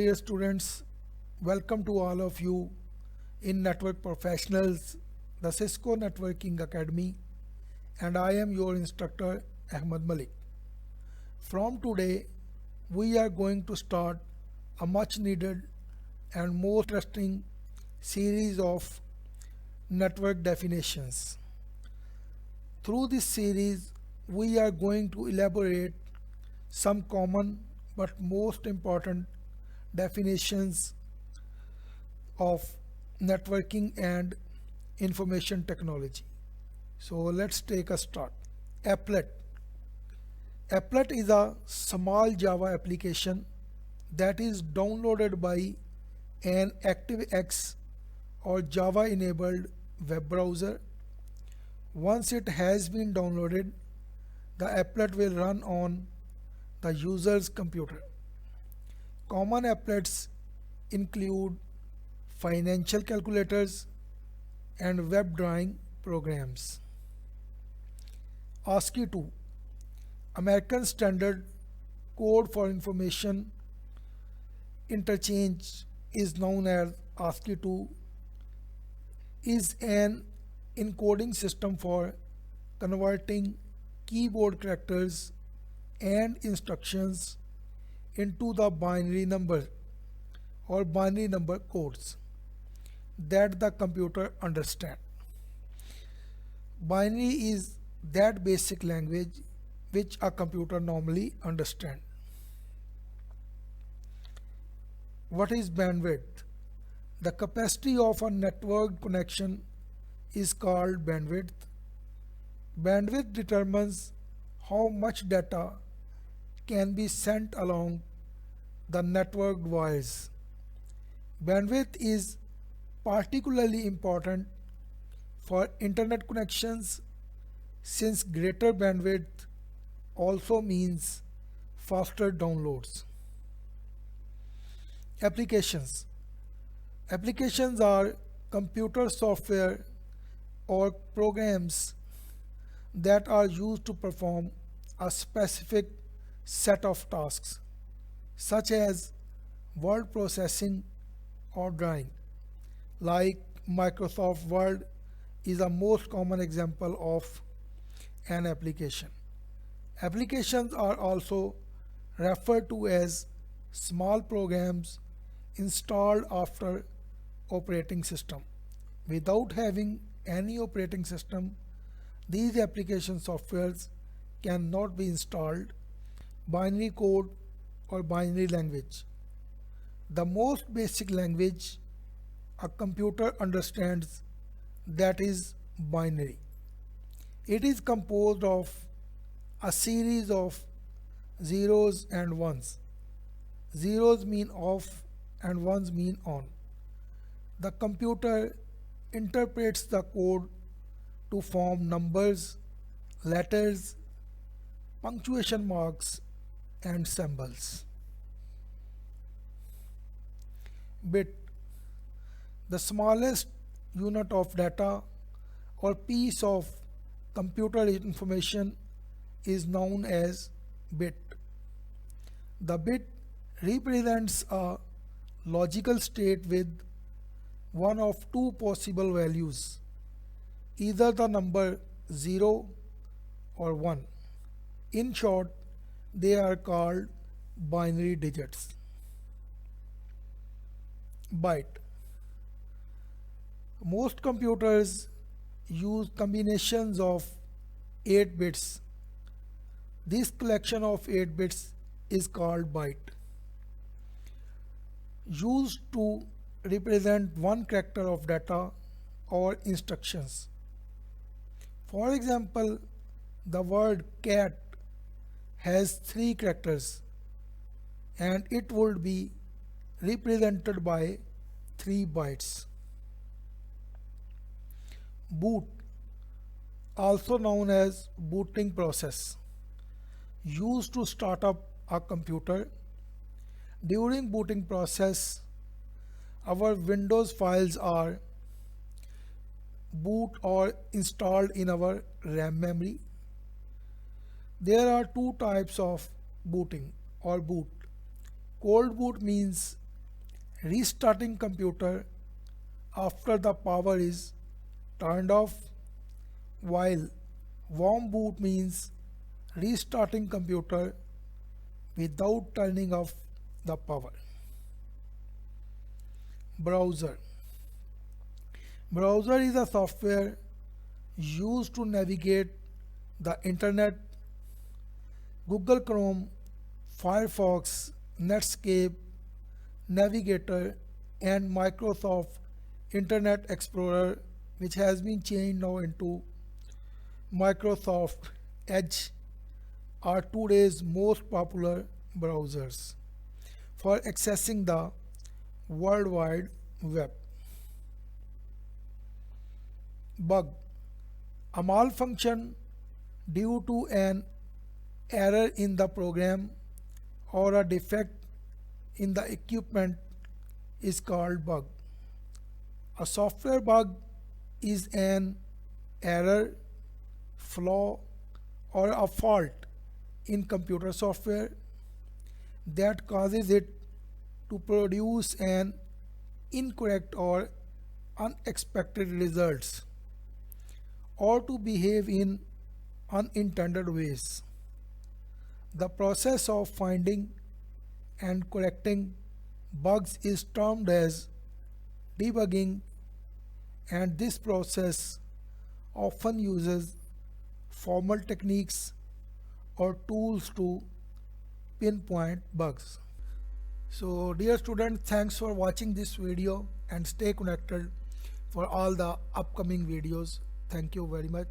dear students, welcome to all of you in Network Professionals, the Cisco Networking Academy, and I am your instructor Ahmed Malik. From today, we are going to start a much needed and most interesting series of network definitions. Through this series, we are going to elaborate some common but most important definitions of networking and information technology. So let's take a start. Applet. Applet is a small Java application that is downloaded by an ActiveX or Java enabled web browser. Once it has been downloaded, the applet will run on the user's computer. Common applets include financial calculators and web drawing programs. ASCII 2, American Standard Code for Information Interchange, is known as ASCII 2, is an encoding system for converting keyboard characters and instructions into the binary number or binary number codes that the computer understands. Binary is that basic language which a computer normally understands. What is bandwidth? The capacity of a network connection is called bandwidth. Bandwidth determines how much data can be sent along the networked wires. Bandwidth is particularly important for internet connections since greater bandwidth also means faster downloads. Applications. Applications are computer software or programs that are used to perform a specific set of tasks, such as word processing or drawing. Like Microsoft Word is a most common example of an application. Applications are also referred to as small programs installed after operating system. Without having any operating system, these application softwares cannot be installed. Binary code or binary language. The most basic language a computer understands, that is binary. It is composed of a series of zeros and ones. Zeros mean off and ones mean on. The computer interprets the code to form numbers, letters, punctuation marks, and symbols. Bit. The smallest unit of data or piece of computer information is known as bit. The bit represents a logical state with one of two possible values, either the number 0 or 1. In short, they are called binary digits. Byte. Most computers use combinations of 8 bits. This collection of 8 bits is called byte, used to represent one character of data or instructions. For example, the word cat has 3 characters and it would be represented by 3 bytes. Boot, also known as booting process, used to start up a computer. During booting process, our Windows files are boot or installed in our RAM memory. There are two types of booting or boot. Cold boot means restarting computer after the power is turned off, while warm boot means restarting computer without turning off the power. Browser. Browser is a software used to navigate the internet. Google Chrome, Firefox, Netscape, Navigator and Microsoft Internet Explorer, which has been changed now into Microsoft Edge, are today's most popular browsers for accessing the World Wide Web. Bug. A malfunction due to an error in the program or a defect in the equipment is called bug. A software bug is an error, flaw, or a fault in computer software that causes it to produce an incorrect or unexpected results or to behave in unintended ways. The process of finding and correcting bugs is termed as debugging, and this process often uses formal techniques or tools to pinpoint bugs. So dear students, thanks for watching this video and stay connected for all the upcoming videos. Thank you very much.